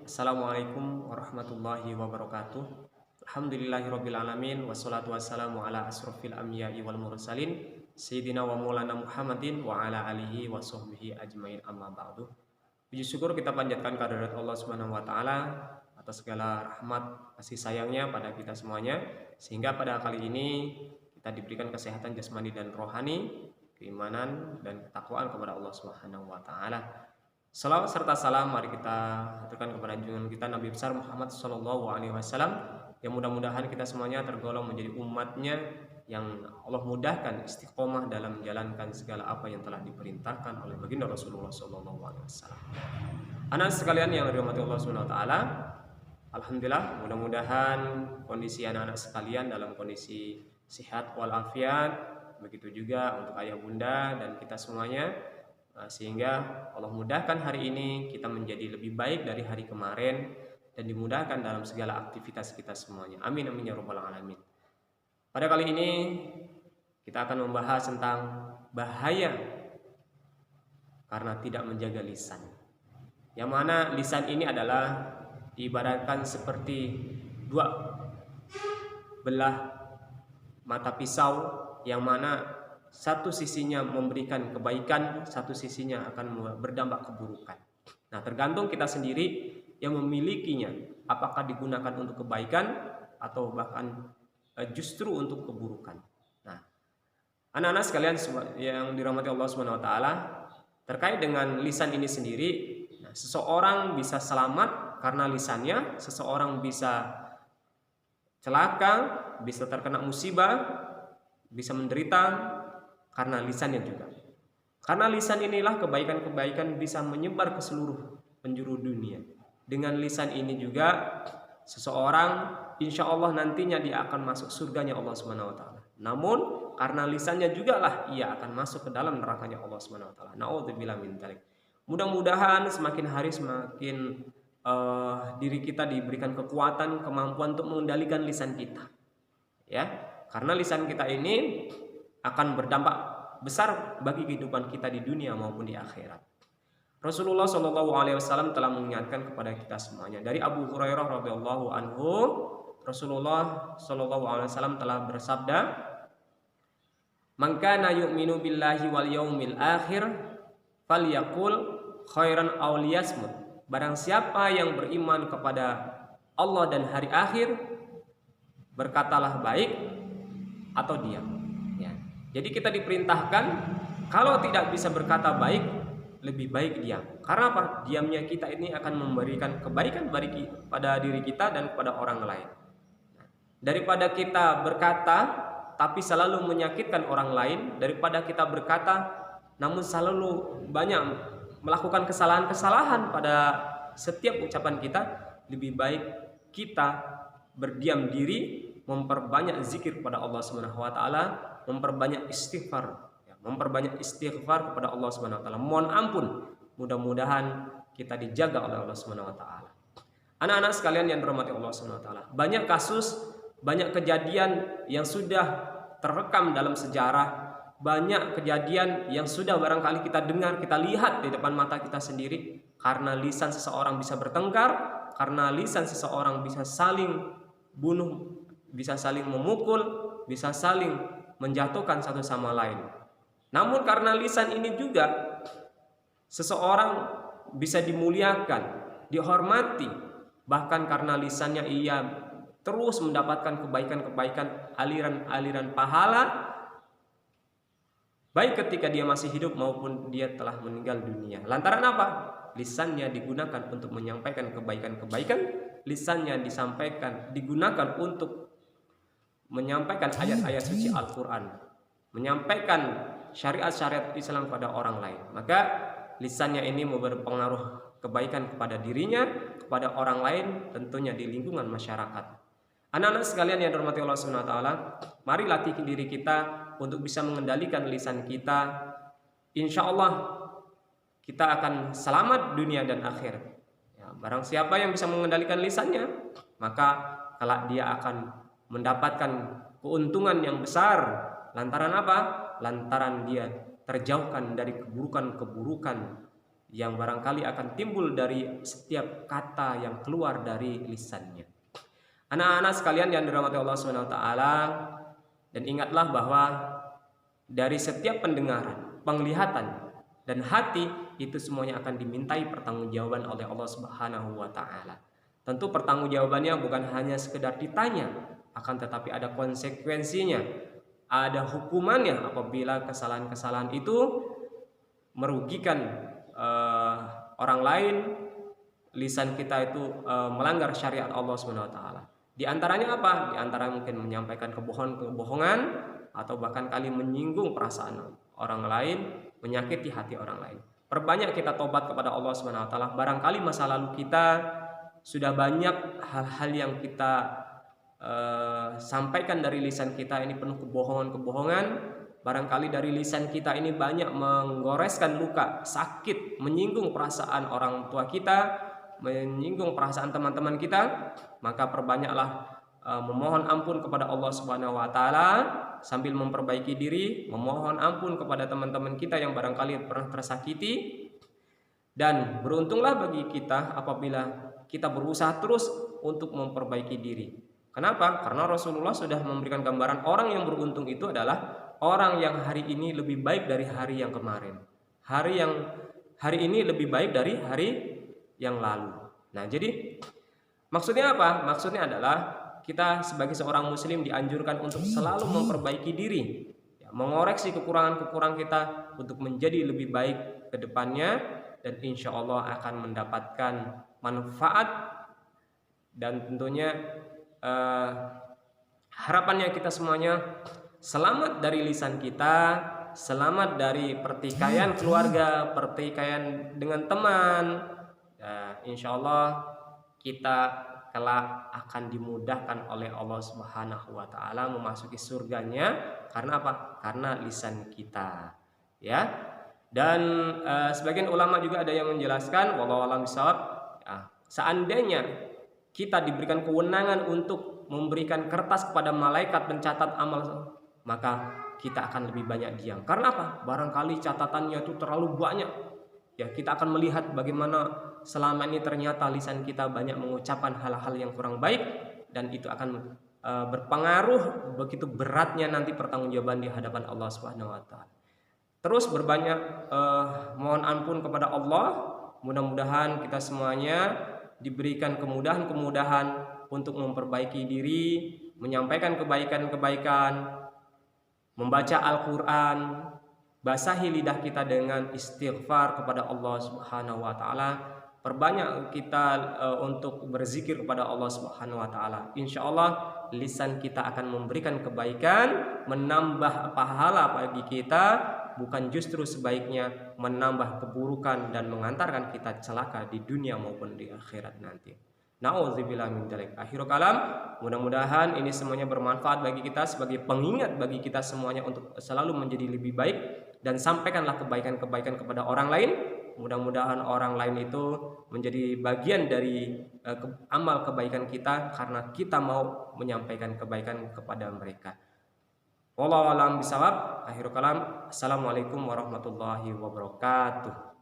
Assalamualaikum warahmatullahi wabarakatuh. Alhamdulillahirabbil alamin wassalatu wassalamu ala asrofil anbiya'i wal mursalin sayyidina wa maulana Muhammadin wa ala alihi wa sahbihi ajmain amma ba'du. Puji syukur kita panjatkan kehadirat Allah Subhanahu wa taala atas segala rahmat kasih sayangnya pada kita semuanya, sehingga pada kali ini kita diberikan kesehatan jasmani dan rohani, keimanan dan ketakwaan kepada Allah Subhanahu wa taala. Salawat serta salam mari kita haturkan kepada junjungan kita Nabi besar Muhammad Shallallahu Alaihi Wasallam, yang mudah-mudahan kita semuanya tergolong menjadi umatnya yang Allah mudahkan istiqomah dalam menjalankan segala apa yang telah diperintahkan oleh baginda Rasulullah Shallallahu Alaihi Wasallam. Anak sekalian yang dirahmati Allah Subhanahu Wa Taala, alhamdulillah mudah-mudahan kondisi anak-anak sekalian dalam kondisi sehat walafiat, begitu juga untuk ayah bunda dan kita semuanya. Sehingga Allah mudahkan hari ini kita menjadi lebih baik dari hari kemarin dan dimudahkan dalam segala aktivitas kita semuanya. Amin amin ya rabbal alamin. Pada kali ini kita akan membahas tentang bahaya karena tidak menjaga lisan. Yang mana lisan ini adalah diibaratkan seperti dua belah mata pisau, yang mana satu sisinya memberikan kebaikan, satu sisinya akan berdampak keburukan. Nah, tergantung kita sendiri yang memilikinya, apakah digunakan untuk kebaikan atau bahkan justru untuk keburukan. Nah, anak-anak sekalian yang dirahmati Allah Subhanahu wa taala, terkait dengan lisan ini sendiri, seseorang bisa selamat karena lisannya, seseorang bisa celaka, bisa terkena musibah, bisa menderita karena lisannya juga. Karena lisan inilah kebaikan-kebaikan bisa menyebar ke seluruh penjuru dunia. Dengan lisan ini juga seseorang insya Allah nantinya dia akan masuk surganya Allah Subhanahu wa taala. Namun karena lisannya juga lah ia akan masuk ke dalam nerakanya Allah Subhanahu wa taala. Nauzubillah min dzalik. Mudah-mudahan semakin hari semakin diri kita diberikan kekuatan, kemampuan untuk mengendalikan lisan kita. Ya, karena lisan kita ini akan berdampak besar bagi kehidupan kita di dunia maupun di akhirat. Rasulullah Shallallahu Alaihi Wasallam telah mengingatkan kepada kita semuanya. Dari Abu Hurairah radhiyallahu anhu, Rasulullah Shallallahu Alaihi Wasallam telah bersabda, "Man kana yu'minu billahi wal yaumil akhir, falyaqul khairan aw liyasmut." Barang siapa yang beriman kepada Allah dan hari akhir, berkatalah baik atau diam. Jadi kita diperintahkan kalau tidak bisa berkata baik, lebih baik diam. Karena apa? Diamnya kita ini akan memberikan kebaikan pada diri kita dan kepada orang lain. Daripada kita berkata tapi selalu menyakitkan orang lain, daripada kita berkata namun selalu banyak melakukan kesalahan-kesalahan pada setiap ucapan kita, lebih baik kita berdiam diri, memperbanyak zikir kepada Allah Subhanahu wa taala, memperbanyak istighfar kepada Allah Subhanahu wa taala. Mohon ampun, mudah-mudahan kita dijaga oleh Allah Subhanahu wa taala. Anak-anak sekalian yang dirahmati Allah Subhanahu wa taala, banyak kasus, banyak kejadian yang sudah terekam dalam sejarah, banyak kejadian yang sudah barangkali kita dengar, kita lihat di depan mata kita sendiri. Karena lisan seseorang bisa bertengkar, karena lisan seseorang bisa saling bunuh, bisa saling memukul, bisa saling menjatuhkan satu sama lain. Namun karena lisan ini juga seseorang bisa dimuliakan, dihormati, bahkan karena lisannya ia terus mendapatkan kebaikan-kebaikan, aliran-aliran pahala, baik ketika dia masih hidup maupun dia telah meninggal dunia. Lantaran apa? Lisannya digunakan untuk menyampaikan kebaikan-kebaikan, lisannya digunakan untuk menyampaikan ayat-ayat suci Al-Quran, menyampaikan syariat-syariat Islam kepada orang lain. Maka lisannya ini berpengaruh kebaikan kepada dirinya, kepada orang lain, tentunya di lingkungan masyarakat. Anak-anak sekalian yang dirahmati Allah Subhanahu wa taala, mari latih diri kita untuk bisa mengendalikan lisan kita. Insya Allah kita akan selamat dunia dan akhirat. Ya, barang siapa yang bisa mengendalikan lisannya, maka kelak dia akan mendapatkan keuntungan yang besar. Lantaran apa? Lantaran dia terjauhkan dari keburukan-keburukan yang barangkali akan timbul dari setiap kata yang keluar dari lisannya. Anak-anak sekalian yang dirahmati Allah Subhanahu wa taala, dan ingatlah bahwa dari setiap pendengaran, penglihatan, dan hati itu semuanya akan dimintai pertanggungjawaban oleh Allah Subhanahu wa taala. Tentu pertanggungjawabannya bukan hanya sekedar ditanya, akan tetapi ada konsekuensinya, ada hukumannya apabila kesalahan-kesalahan itu merugikan orang lain, lisan kita itu melanggar syariat Allah Subhanahu wa taala. Di antaranya apa? Di antara mungkin menyampaikan kebohongan atau bahkan kali menyinggung perasaan orang lain, menyakiti hati orang lain. Perbanyak kita tobat kepada Allah Subhanahu wa taala. Barangkali masa lalu kita sudah banyak hal-hal yang kita sampaikan dari lisan kita ini penuh kebohongan-kebohongan. Barangkali dari lisan kita ini banyak menggoreskan luka, sakit, menyinggung perasaan orang tua kita, menyinggung perasaan teman-teman kita. Maka perbanyaklah memohon ampun kepada Allah Subhanahu wa taala sambil memperbaiki diri, memohon ampun kepada teman-teman kita yang barangkali pernah tersakiti. Dan beruntunglah bagi kita apabila kita berusaha terus untuk memperbaiki diri. Kenapa? Karena Rasulullah sudah memberikan gambaran orang yang beruntung itu adalah orang yang hari ini lebih baik dari hari yang kemarin. Hari ini lebih baik dari hari yang lalu. Nah, jadi maksudnya apa? Maksudnya adalah kita sebagai seorang muslim dianjurkan untuk selalu memperbaiki diri, mengoreksi kekurangan-kekurangan kita untuk menjadi lebih baik ke depannya, dan insya Allah akan mendapatkan manfaat. Dan tentunya harapannya kita semuanya selamat dari lisan kita, selamat dari pertikaian keluarga, pertikaian dengan teman. Insya Allah kita kelak akan dimudahkan oleh Allah Subhanahu wa taala memasuki surganya. Karena apa? Karena lisan kita, ya. Dan sebagian ulama juga ada yang menjelaskan, wallahu a'lam bishawab, seandainya kita diberikan kewenangan untuk memberikan kertas kepada malaikat pencatat amal, maka kita akan lebih banyak diam. Karena apa? Barangkali catatannya itu terlalu banyak. Ya, kita akan melihat bagaimana selama ini ternyata lisan kita banyak mengucapkan hal-hal yang kurang baik, dan itu akan berpengaruh begitu beratnya nanti pertanggungjawaban di hadapan Allah Subhanahu wa taala. Terus berbanyak mohon ampun kepada Allah. Mudah-mudahan kita semuanya diberikan kemudahan-kemudahan untuk memperbaiki diri, menyampaikan kebaikan-kebaikan, membaca Al-Qur'an, basahi lidah kita dengan istighfar kepada Allah Subhanahu wa taala. Perbanyak kita untuk berzikir kepada Allah Subhanahu wa taala. Insyaallah lisan kita akan memberikan kebaikan, menambah pahala bagi kita, bukan justru sebaiknya menambah keburukan dan mengantarkan kita celaka di dunia maupun di akhirat nanti. Nauzubillah min dzalik. Akhirul kalam, mudah-mudahan ini semuanya bermanfaat bagi kita sebagai pengingat bagi kita semuanya untuk selalu menjadi lebih baik, dan sampaikanlah kebaikan-kebaikan kepada orang lain. Mudah-mudahan orang lain itu menjadi bagian dari amal kebaikan kita karena kita mau menyampaikan kebaikan kepada mereka. Wallahu a'lam bishawab. Akhirul kalam. Assalamualaikum warahmatullahi wabarakatuh.